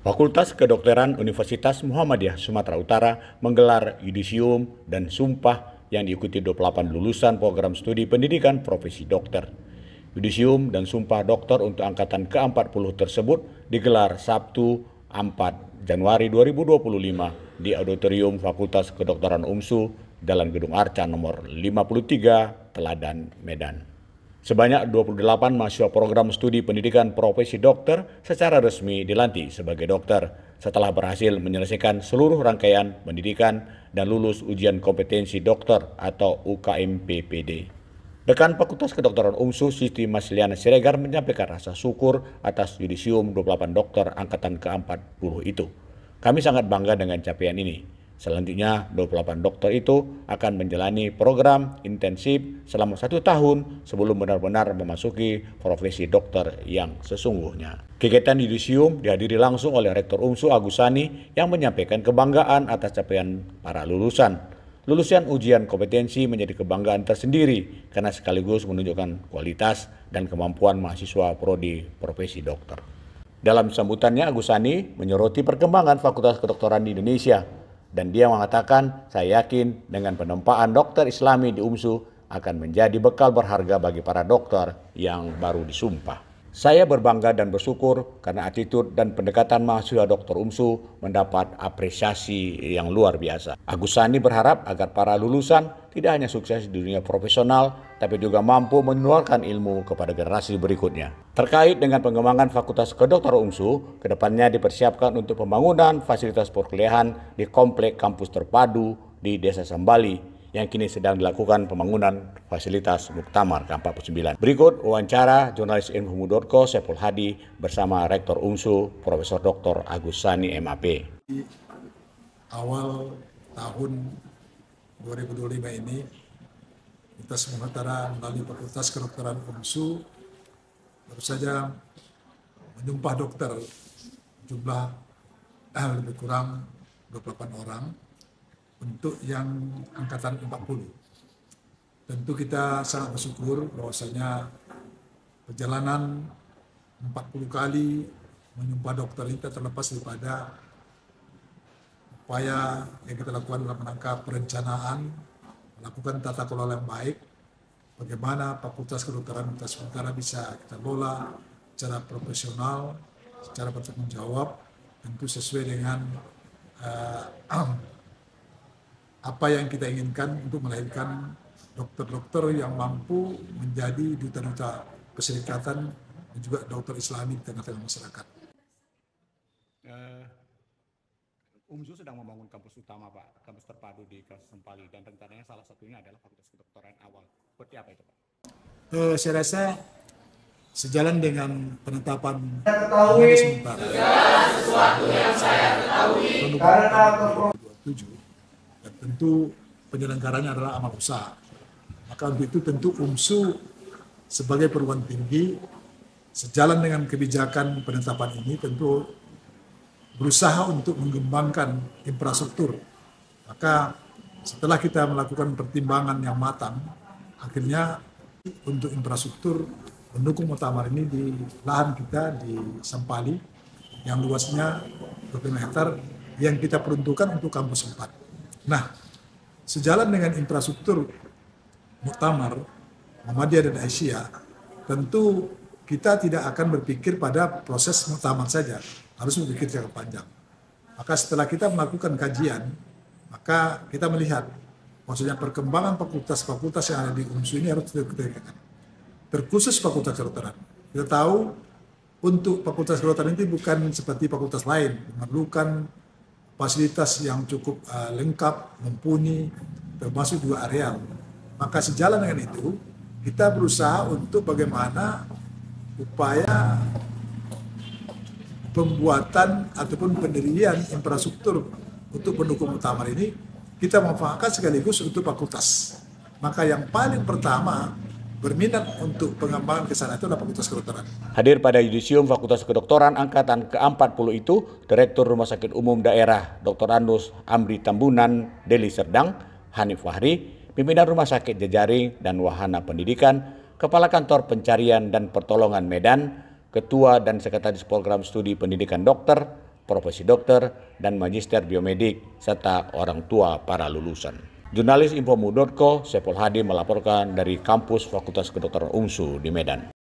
Fakultas Kedokteran Universitas Muhammadiyah Sumatera Utara menggelar yudisium dan sumpah yang diikuti 28 lulusan program studi pendidikan profesi dokter. Yudisium dan sumpah dokter untuk angkatan ke-40 tersebut digelar Sabtu 4 Januari 2025 di Auditorium Fakultas Kedokteran UMSU, Jalan Gedung Arca nomor 53, Teladan, Medan. Sebanyak 28 mahasiswa program studi pendidikan profesi dokter secara resmi dilantik sebagai dokter setelah berhasil menyelesaikan seluruh rangkaian pendidikan dan lulus ujian kompetensi dokter atau UKMPPD. Dekan Fakultas Kedokteran UMSU Siti Masliana Siregar menyampaikan rasa syukur atas yudisium 28 dokter angkatan ke-40 itu. Kami sangat bangga dengan capaian ini. Selanjutnya, 28 dokter itu akan menjalani program intensif selama 1 tahun sebelum benar-benar memasuki profesi dokter yang sesungguhnya. Kegiatan yudisium dihadiri langsung oleh Rektor UMSU Agus Sani yang menyampaikan kebanggaan atas capaian para lulusan. Lulusan ujian kompetensi menjadi kebanggaan tersendiri karena sekaligus menunjukkan kualitas dan kemampuan mahasiswa prodi profesi dokter. Dalam sambutannya, Agus Sani menyoroti perkembangan Fakultas Kedokteran di Indonesia. Dan dia mengatakan, saya yakin dengan penempaan dokter Islami di UMSU akan menjadi bekal berharga bagi para dokter yang baru disumpah. Saya berbangga dan bersyukur karena attitude dan pendekatan mahasiswa dokter UMSU mendapat apresiasi yang luar biasa. Agus Sani berharap agar para lulusan tidak hanya sukses di dunia profesional, tapi juga mampu menularkan ilmu kepada generasi berikutnya. Terkait dengan pengembangan Fakultas Kedokteran UMSU, kedepannya dipersiapkan untuk pembangunan fasilitas perkuliahan di Komplek Kampus Terpadu di Desa Sambali, yang kini sedang dilakukan pembangunan fasilitas Muktamar ke-49. Berikut wawancara jurnalis Info.co Saiful Hadi bersama Rektor UMSU Profesor Dr. Agus Sani MAP. Di awal tahun 2025 ini, kita sementara melalui Fakultas Kedokteran UMSU baru saja menyumpah dokter jumlah lebih kurang 28 orang untuk yang angkatan 40. Tentu kita sangat bersyukur bahwasanya perjalanan 40 kali menyumpah dokter ini terlepas daripada upaya yang kita lakukan dalam rangka perencanaan, melakukan tata kelola yang baik, bagaimana Fakultas Kedokteran Universitas Utara bisa kita lola secara profesional, secara bertanggung jawab, tentu sesuai dengan apa yang kita inginkan untuk melahirkan dokter-dokter yang mampu menjadi duta-duta perserikatan dan juga dokter Islami di tengah-tengah masyarakat. UMSU sedang membangun kampus utama, Pak, kampus terpadu di kawasan Sempali, dan rencananya salah satunya adalah Fakultas Kedokteran awal. Seperti apa itu, Pak? Saya rasa sejalan dengan penetapan sementara sesuatu yang saya ketahui karena 27, dan tentu penyelenggaranya adalah amal usaha. Maka untuk itu tentu UMSU sebagai perguruan tinggi sejalan dengan kebijakan penetapan ini tentu berusaha untuk mengembangkan infrastruktur. Maka setelah kita melakukan pertimbangan yang matang, akhirnya untuk infrastruktur mendukung muktamar ini di lahan kita di Sempali yang luasnya 25 hektar yang kita peruntukkan untuk kampus 4. Nah, sejalan dengan infrastruktur muktamar Muhammadiyah dan Aisyah, tentu kita tidak akan berpikir pada proses muktamar saja, harus berpikir jangka panjang. Maka setelah kita melakukan kajian, maka kita melihat maksudnya perkembangan fakultas-fakultas yang ada di UMSU ini harus kita terkhusus Fakultas Kedokteran. Kita tahu untuk Fakultas Kedokteran ini bukan seperti fakultas lain, memerlukan fasilitas yang cukup lengkap, mumpuni, termasuk juga areal. Maka sejalan dengan itu, kita berusaha untuk bagaimana upaya pembuatan ataupun pendirian infrastruktur untuk pendukung muktamar ini, kita manfaatkan sekaligus untuk fakultas. Maka yang paling pertama berminat untuk pengembangan ke sana itu adalah Fakultas Kedokteran. Hadir pada yudisium Fakultas Kedokteran angkatan ke-40 itu, Direktur Rumah Sakit Umum Daerah Dr. Andus Amri Tambunan Deli Serdang, Hanif Fahri, pimpinan Rumah Sakit Jejaring dan Wahana Pendidikan, Kepala Kantor Pencarian dan Pertolongan Medan, Ketua dan Sekretaris Program Studi Pendidikan Dokter, profesi dokter, dan magister biomedik, serta orang tua para lulusan. Jurnalis Infomu.co, Sepol Hadi melaporkan dari kampus Fakultas Kedokteran UNSU di Medan.